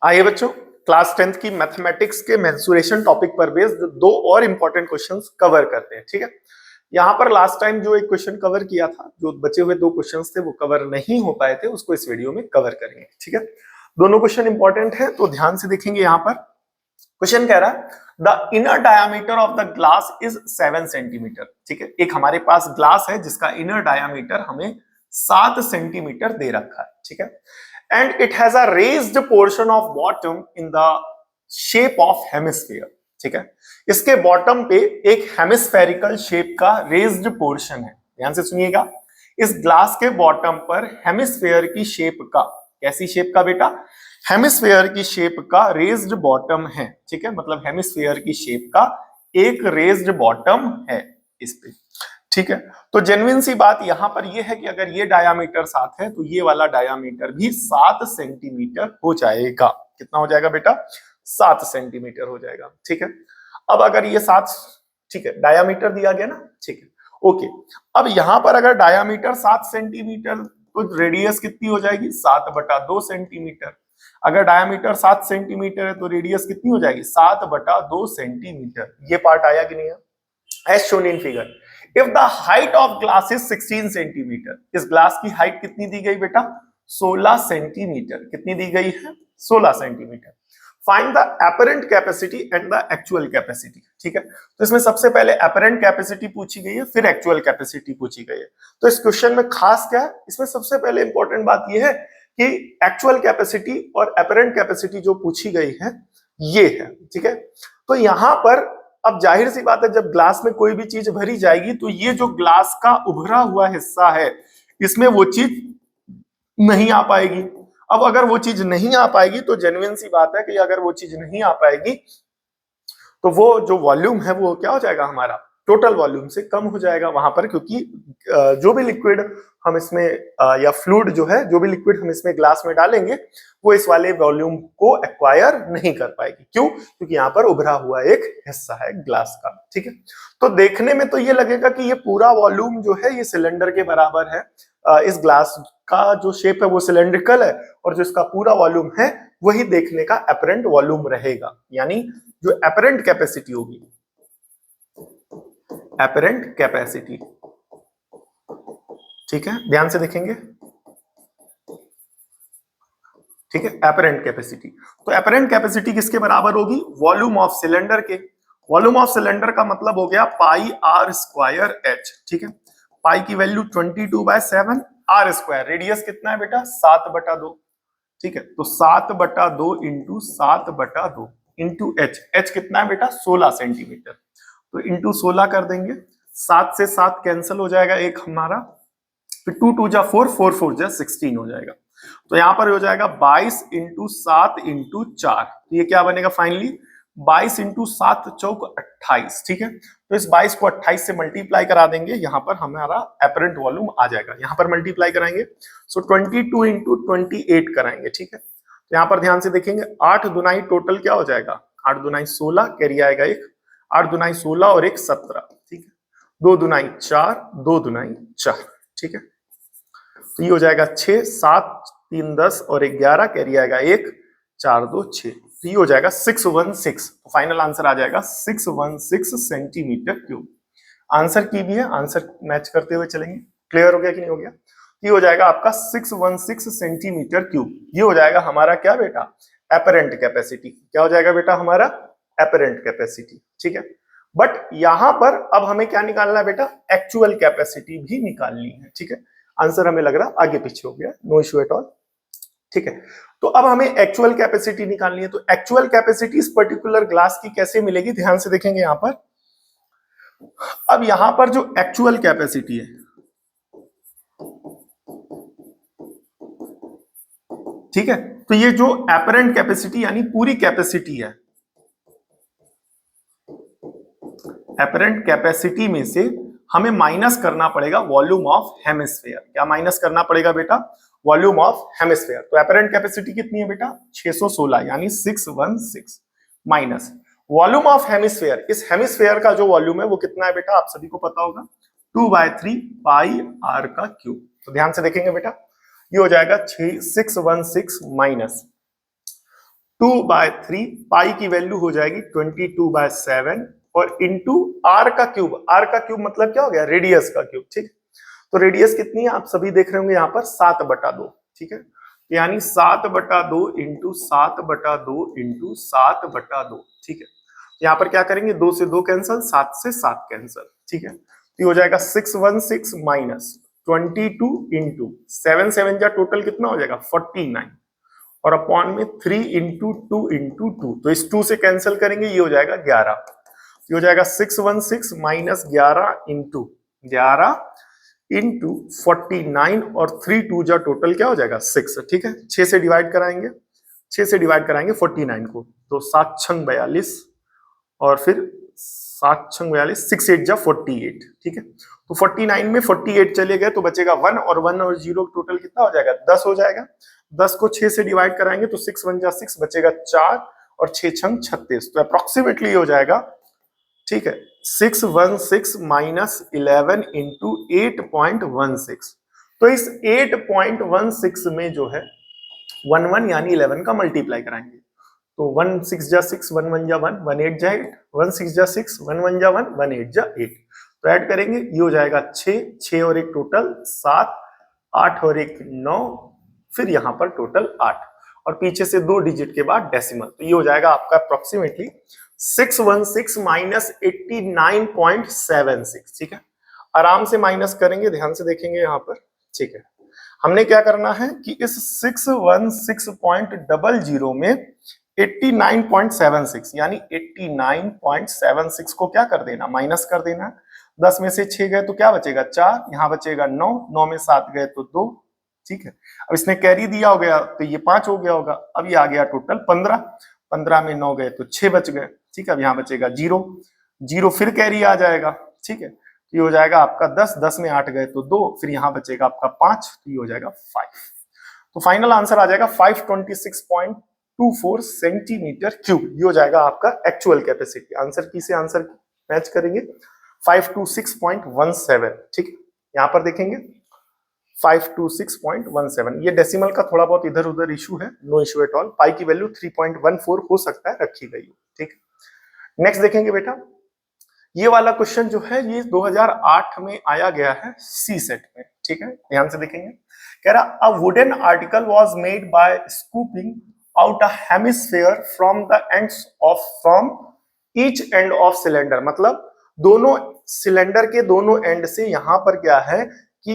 आइए बच्चों, class 10th की मैथमेटिक्स के मेंसुरेशन टॉपिक पर बेस्ड दो और इंपॉर्टेंट क्वेश्चंस कवर करते हैं। ठीक है, यहाँ पर लास्ट टाइम जो एक क्वेश्चन कवर किया था, जो बचे हुए दो क्वेश्चंस थे वो कवर नहीं हो पाए थे, उसको इस वीडियो में कवर करेंगे। ठीक है, दोनों क्वेश्चन इंपॉर्टेंट है तो ध्यान से देखेंगे। यहाँ पर क्वेश्चन कह रहा है the inner diameter of the glass is 7 centimetre. ठीक है, एक हमारे पास ग्लास है जिसका इनर डायामीटर हमें 7 सेंटीमीटर दे रखा है। ठीक है, and it has a raised portion of bottom in the shape of hemisphere। ठीक है, इसके बॉटम पे एक हेमिस्फेरिकल शेप का रेज्ड पोर्शन है। ध्यान से सुनिएगा, इस ग्लास के बॉटम पर हेमिस्फेयर की शेप का, कैसी शेप का बेटा, हेमिस्फेयर की शेप का रेज्ड बॉटम है। ठीक है, मतलब हेमिस्फेयर की शेप का एक रेज्ड बॉटम है इस पे। ठीक है, तो जेन्युइन सी बात यहां पर यह है कि अगर ये डायामीटर 7 है तो ये वाला डायामीटर भी 7 सेंटीमीटर हो जाएगा। कितना हो जाएगा बेटा? 7 सेंटीमीटर हो जाएगा। ठीक है, अब अगर ये 7, ठीक है, डायामीटर दिया गया ना, ठीक है, ओके। अब यहां पर अगर डायामीटर 7 सेंटीमीटर तो रेडियस कितनी हो जाएगी? 7/2 सेंटीमीटर। अगर डायामीटर 7 सेंटीमीटर है तो रेडियस कितनी हो जाएगी? 7/2 सेंटीमीटर। ये पार्ट आया कि नहीं? As shown in figure, if the height of glass is 16 centimetre, इस ग्लास की हाइट कितनी दी गई बेटा? 16 सेंटीमीटर। कितनी दी गई है? 16 centimetre. Find the apparent capacity and the actual capacity. ठीक है, तो इसमें सबसे पहले एपरेंट कैपेसिटी पूछी गई है, फिर एक्चुअल कैपेसिटी पूछी गई है। तो इस क्वेश्चन में खास क्या है? इसमें सबसे पहले इंपॉर्टेंट बात यह है कि एक्चुअल कैपेसिटी और एपरेंट कैपेसिटी जो पूछी गई है ये है। ठीक है, तो यहां पर अब जाहिर सी बात है, जब ग्लास में कोई भी चीज भरी जाएगी तो ये जो ग्लास का उभरा हुआ हिस्सा है इसमें वो चीज नहीं आ पाएगी। अब अगर वो चीज नहीं आ पाएगी तो जेन्युइन सी बात है कि अगर वो चीज नहीं आ पाएगी तो वो जो वॉल्यूम है वो क्या हो जाएगा? हमारा टोटल वॉल्यूम से कम हो जाएगा वहां पर, क्योंकि जो भी लिक्विड हम इसमें या फ्लूइड जो है, जो भी लिक्विड हम इसमें ग्लास में डालेंगे वो इस वाले वॉल्यूम को एक्वायर नहीं कर पाएगी। क्यों? क्योंकि यहाँ पर उभरा हुआ एक हिस्सा है ग्लास का। ठीक है, तो देखने में तो ये लगेगा कि ये पूरा वॉल्यूम जो है ये सिलेंडर के बराबर है। इस ग्लास का जो शेप है वो सिलेंड्रिकल है और जो इसका पूरा वॉल्यूम है वही देखने का एपरेंट वॉल्यूम रहेगा। यानी जो एपरेंट कैपेसिटी होगी, एपरेंट कैपेसिटी, ठीक है, ध्यान से देखेंगे। ठीक है, एपरेंट कैपेसिटी, तो एपरेंट कैपेसिटी किसके बराबर होगी? वॉल्यूम ऑफ सिलेंडर के। वॉल्यूम ऑफ सिलेंडर का मतलब हो गया पाई आर स्क्वायर एच। ठीक है, पाई की वैल्यू 22/7, आर स्क्वायर, रेडियस कितना है बेटा? 7/2। ठीक है, तो 7/2 इंटू 7/2 इंटू एच, एच कितना है बेटा? 16 सेंटीमीटर। तो इंटू 16 कर देंगे, 7 से 7 कैंसिल हो जाएगा एक हमारा, फिर 2 2 जा 4, 4 4 जा 16 हो जाएगा। तो यहां पर हो जाएगा 22 इंटू 7 इंटू 4। तो ये क्या बनेगा फाइनली? 22 इंटू 7 चौक 28। ठीक है, तो इस 22 को 28 से मल्टीप्लाई करा देंगे, यहां पर हमारा एपरेंट वॉल्यूम आ जाएगा। यहां पर मल्टीप्लाई कराएंगे, सो 22 इंटू 28 कराएंगे। ठीक है, तो यहां पर ध्यान से देखेंगे, 8 दुनाई टोटल क्या हो जाएगा? 8 दुनाई 16, कैरी आएगा एक, 8 दुनाई 16 और एक 17। ठीक है, 2 दुनाई 4, 2 दुनाई 4। ठीक है, तो ये हो जाएगा 6, 7 3 10 और 11, कैरी आएगा 1, 4 2 6। तो ये हो जाएगा 616। तो फाइनल आंसर आ जाएगा 616 सेंटीमीटर क्यूब। आंसर की भी है, आंसर मैच करते हुए चलेंगे। क्लियर हो गया कि नहीं हो गया? ये हो जाएगा आपका 616 सेंटीमीटर क्यूब। ये हो जाएगा हमारा क्या बेटा? Apparent capacity. क्या हो जाएगा बेटा? हमारा एपरेंट कैपेसिटी। ठीक है, बट यहां पर अब हमें क्या निकालना है बेटा? एक्चुअल कैपेसिटी भी निकालनी है। ठीक है, आंसर हमें लग रहा आगे पीछे हो गया, नो इश्यू एट ऑल। ठीक है, तो अब हमें एक्चुअल कैपेसिटी निकालनी है। तो एक्चुअल कैपेसिटी इस पर्टिकुलर ग्लास की कैसे मिलेगी? ध्यान से देखेंगे यहां पर। अब यहां पर जो एक्चुअल कैपेसिटी है, ठीक है, तो ये जो एपरेंट कैपेसिटी यानी पूरी कैपेसिटी है, एपरेंट कैपेसिटी में से हमें माइनस करना पड़ेगा वॉल्यूम ऑफ हेमिस्फेयर। क्या माइनस करना पड़ेगा बेटा? Volume of hemisphere. तो एपरेंट कैपेसिटी कितनी है बेटा? 616 यानी 616 माइनस वॉल्यूम ऑफ हेमिस्फेयर। इस हेमिस्फेयर का जो वॉल्यूम है वो कितना है बेटा? आप सभी को पता होगा, 2/3 पाई आर का क्यूब। तो ध्यान से देखेंगे बेटा, ये हो जाएगा 616 माइनस 2/3, पाई की वैल्यू हो जाएगी 22/7 और इंटू आर का क्यूब। आर का क्यूब मतलब क्या हो गया, रेडियस का क्यूब। ठीक, तो रेडियस कितनी है आप सभी देख रहे होंगे यहाँ पर 7/2। ठीक है, यानी 7/2 इंटू 7/2 इंटू 7/2। ठीक है, यहाँ पर क्या करेंगे, 2 से 2 कैंसल, 7 से 7 कैंसल। ठीक है, तो ये हो जाएगा 616 माइनस 22 इंटू 7 7 जा टोटल कितना हो जाएगा 49 और अपॉन में 3 इंटू 2 इंटू 2, तो इस 2 से कैंसिल करेंगे, ये हो जाएगा 11। ये हो जाएगा 616 माइनस 11 इंटू 49 और 3 2 जा टोटल क्या हो जाएगा 6। ठीक है, 6 से डिवाइड कराएंगे, 6 से डिवाइड कराएंगे 49 को, तो 7 6 42 और फिर 7 6 42, 6 8 जा 48। ठीक है, तो 49 में 48 चले गए तो बचेगा 1 और 1 और 0 टोटल कितना हो जाएगा 10 हो जाएगा। 10 को 6 से डिवाइड कराएंगे तो 6 1 जा 6 बचेगा 4 और 6 6 36, तो अप्रोक्सीमेटली हो जाएगा। ठीक है, 616 माइनस 11 इंटू 8.16, तो इस 8.16 में जो है 1 1 यानी 11 का मल्टीप्लाई कराएंगे, तो 1 6 जा 6, 1 1 जा 1, 1 8 जा 8, 1 6 जा 6, 1 1 जा 1, 1 8 जा 8, तो ऐड करेंगे, ये हो जाएगा 6, 6 और 1 टोटल 7, 8 और 1 9, फिर यहाँ पर टोटल 8 और पीछे से 2 डिजिट के बाद डेसिमल, तो ये हो जाएगा आपका अप्रोक्सीमेटली 616 माइनस 89.76। ठीक है, आराम से माइनस करेंगे, ध्यान से देखेंगे यहाँ पर। ठीक है, हमने क्या करना है कि इस 616.00 में 89.76 यानी 89.76 को क्या कर देना, माइनस कर देना। 10 में से 6 गए तो क्या बचेगा 4, यहाँ बचेगा 9, 9 में 7 गए तो 2। ठीक है, अब इसने कैरी दिया हो गया तो ये 5 हो गया होगा, अब ये आ गया टोटल 15, 15 में 9 गए तो 6 बच गए। ठीक है, अब यहाँ बचेगा 0, 0 फिर कैरी आ जाएगा। ठीक है, ये हो जाएगा आपका 10, 10 में 8 गए तो 2, फिर यहाँ बचेगा आपका 5, तो ये हो जाएगा 5। तो फाइनल आंसर आ जाएगा 526.24 सेंटीमीटर क्यूब। ये हो जाएगा आपका एक्चुअल कैपेसिटी। आंसर की से आंसर मैच करेंगे 526.17। ठीक है, यहाँ पर देखेंगे 526.17, ये डेसिमल का थोड़ा बहुत इधर उधर इशू है, नो इशू एट ऑल। पाई की वैल्यू 3.14 हो सकता है रखी गई हो। ठीक, नेक्स्ट देखेंगे बेटा, ये वाला क्वेश्चन जो है ये 2008 में आया गया है सी सेट में। ठीक है, ध्यान से देखेंगे, कह रहा a wooden article was made by scooping out a hemisphere from the ends of from each end of cylinder, मतलब दोनों सिलेंडर के दोनों एंड से यहां पर क्या है कि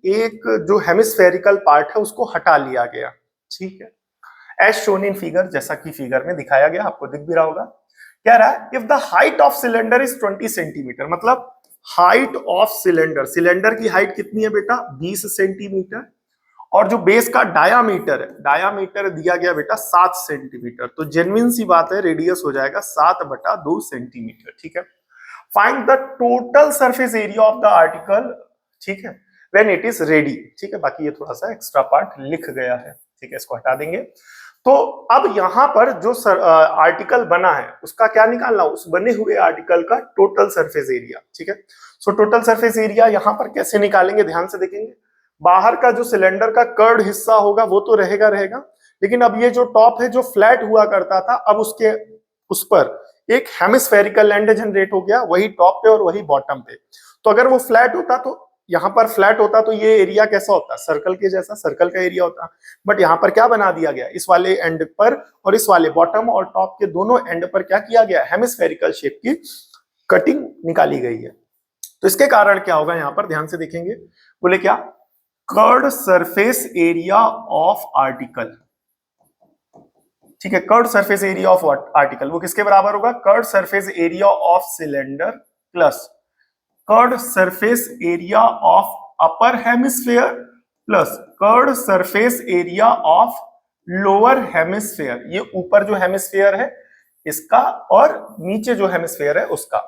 एक जो हेमिस्फेरिकल पार्ट है उसको हटा लिया गया। ठीक है, एज शोन इन फिगर, जैसा कि फिगर में दिखाया गया, आपको दिख भी रहा होगा। कह रहा है if the height of cylinder is 20 centimetre, मतलब हाइट ऑफ सिलेंडर, सिलेंडर की हाइट कितनी है बेटा 20 सेंटीमीटर, और जो बेस का डायामीटर है, डायामीटर दिया गया बेटा 7 सेंटीमीटर, तो जेन्युइन सी बात है, रेडियस हो जाएगा 7/2 सेंटीमीटर। ठीक है, find the total surface area of the article, ठीक है, व्हेन इट इज रेडी। ठीक है, बाकी ये थोड़ा सा एक्स्ट्रा पार्ट लिख गया है। ठीक है, इसको हटा देंगे। तो अब यहां पर जो आर्टिकल बना है उसका क्या निकालना, उस बने हुए आर्टिकल का टोटल सरफेस एरिया। ठीक है, सो टोटल सरफेस एरिया यहां पर कैसे निकालेंगे, ध्यान से देखेंगे। बाहर का जो सिलेंडर का कर्ड हिस्सा होगा वो तो रहेगा, लेकिन अब ये जो टॉप है जो फ्लैट हुआ करता था, अब उसके उस पर एक हेमिस्फेरिकल लैंड जनरेट हो गया, वही टॉप पे और वही बॉटम पे। तो अगर वो फ्लैट होता तो यहाँ पर फ्लैट होता तो ये एरिया कैसा होता, सर्कल के जैसा, सर्कल का एरिया होता। बट यहाँ पर क्या बना दिया गया, इस वाले एंड पर और इस वाले बॉटम और टॉप के दोनों एंड पर क्या किया गया, हेमिस्फेरिकल शेप की कटिंग निकाली गई है। तो इसके कारण क्या होगा, यहाँ पर ध्यान से देखेंगे, बोले क्या, curved surface area of article. ठीक है, curved surface area of article वो किसके बराबर होगा, curved surface area of cylinder plus curved surface area of upper hemisphere plus curved surface area of lower hemisphere. ये ऊपर जो हेमिस्फेयर है इसका और नीचे जो हेमिस्फेयर है उसका।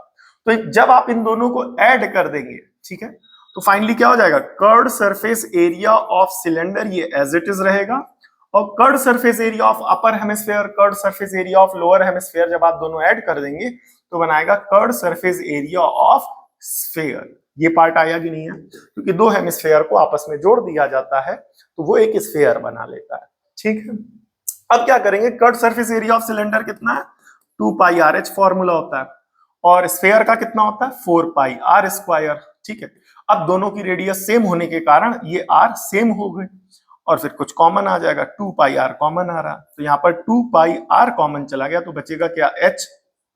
तो जब आप इन दोनों को ऐड कर देंगे, ठीक है, तो फाइनली क्या हो जाएगा, curved surface area of cylinder ये एज इट इज रहेगा, और curved surface area of upper hemisphere, curved surface area of lower hemisphere, जब आप दोनों ऐड कर देंगे तो बनाएगा curved surface area of sphere. ये पार्ट आया कि नहीं है, क्योंकि दो हेमिस्फेयर को आपस में जोड़ दिया जाता है तो वो एक स्फेयर बना लेता है। ठीक है, अब क्या करेंगे, cut surface area of cylinder कितना है 2 पाई आर एच फॉर्मूला होता है, और स्फेयर का कितना होता है 4 पाई आर स्क्वायर। ठीक है, अब दोनों की रेडियस सेम होने के कारण ये आर सेम हो गए, और फिर कुछ कॉमन आ जाएगा, 2 पाई आर कॉमन आ रहा, तो यहाँ पर 2 पाई आर कॉमन चला गया, तो बचेगा क्या h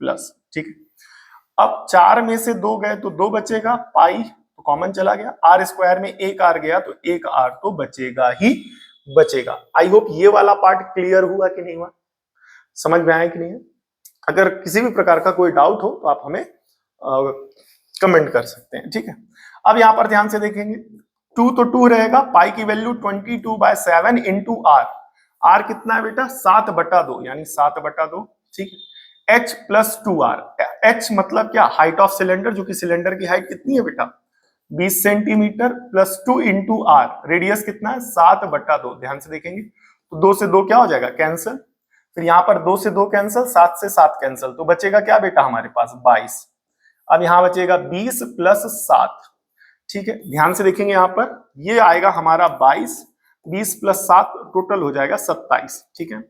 प्लस। ठीक है, अब 4 में से 2 गए तो 2 बचेगा, पाई तो कॉमन चला गया, आर स्क्वायर में एक आर गया तो एक आर तो बचेगा ही बचेगा। आई होप ये वाला पार्ट क्लियर हुआ कि नहीं हुआ, समझ में आया कि नहीं है। अगर किसी भी प्रकार का कोई डाउट हो तो आप हमें कमेंट कर सकते हैं। ठीक है, अब यहां पर ध्यान से देखेंगे, 2 तो 2 रहेगा, पाई की वैल्यू 22/7 इंटू आर, आर कितना है बेटा 7/2 यानी 7/2। ठीक है, h प्लस 2r, h मतलब क्या हाइट ऑफ सिलेंडर, जो कि सिलेंडर की हाइट कितनी है बेटा 20 centimetre, plus 2 into r, radius कितना है 7/2। ध्यान से देखेंगे तो 2 से 2 क्या हो जाएगा कैंसिल, फिर यहाँ पर 2 से 2 कैंसिल, 7 से 7 कैंसिल, तो बचेगा क्या बेटा हमारे पास 22। अब यहाँ बचेगा 20 प्लस 7। ठीक है, ध्यान से देखेंगे यहाँ पर ये आएगा हमारा 22, 20 प्लस 7 टोटल हो जाएगा 27। ठीक है,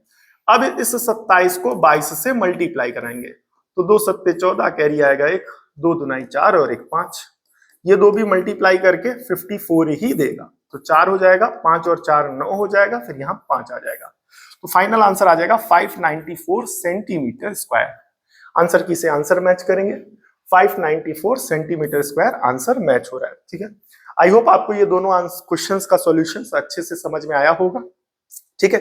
अब इस 27 को 22 से मल्टीप्लाई कराएंगे, तो 2 सत्ते 14, कैरी आएगा 1, 2 दुनाई 4 और 1 5, ये दो भी मल्टीप्लाई करके 54 ही देगा, तो 4 हो जाएगा, 5 और 4 9 हो जाएगा, फिर यहाँ 5 आ जाएगा, तो फाइनल आंसर आ जाएगा 594 सेंटीमीटर स्क्वायर। आंसर की से आंसर मैच करेंगे, 594 सेंटीमीटर स्क्वायर आंसर मैच हो रहा है। ठीक है, आई होप आपको ये दोनों क्वेश्चंस का सॉल्यूशन अच्छे से समझ में आया होगा। ठीक है,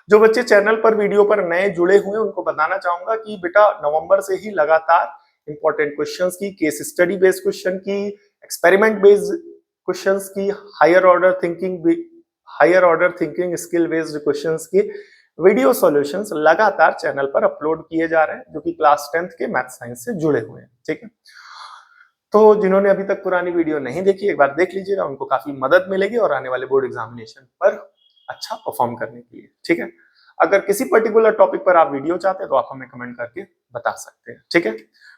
जो बच्चे चैनल पर वीडियो पर नए जुड़े हुए हैं उनको बताना चाहूंगा कि बेटा नवंबर से ही लगातार इंपॉर्टेंट क्वेश्चंस की, केस स्टडी बेस्ड क्वेश्चन की, एक्सपेरिमेंट बेस्ड क्वेश्चंस की, higher order thinking skill based questions की वीडियो सॉल्यूशंस लगातार चैनल पर अपलोड किए जा रहे हैं, जो कि क्लास 10th के मैथ साइंस से जुड़े हुए हैं। ठीक है, तो जिन्होंने अभी तक पुरानी वीडियो नहीं देखी एक बार देख लीजिएगा, उनको काफी मदद मिलेगी और आने वाले बोर्ड एग्जामिनेशन पर अच्छा परफॉर्म करने के लिए। ठीक है, अगर किसी पर्टिकुलर टॉपिक पर आप वीडियो चाहते हैं तो आप हमें कमेंट करके बता सकते हैं। ठीक है,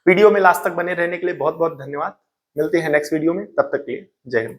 वीडियो में लास्ट तक बने रहने के लिए बहुत बहुत धन्यवाद, मिलते हैं नेक्स्ट वीडियो में, तब तक के लिए जय हिंद।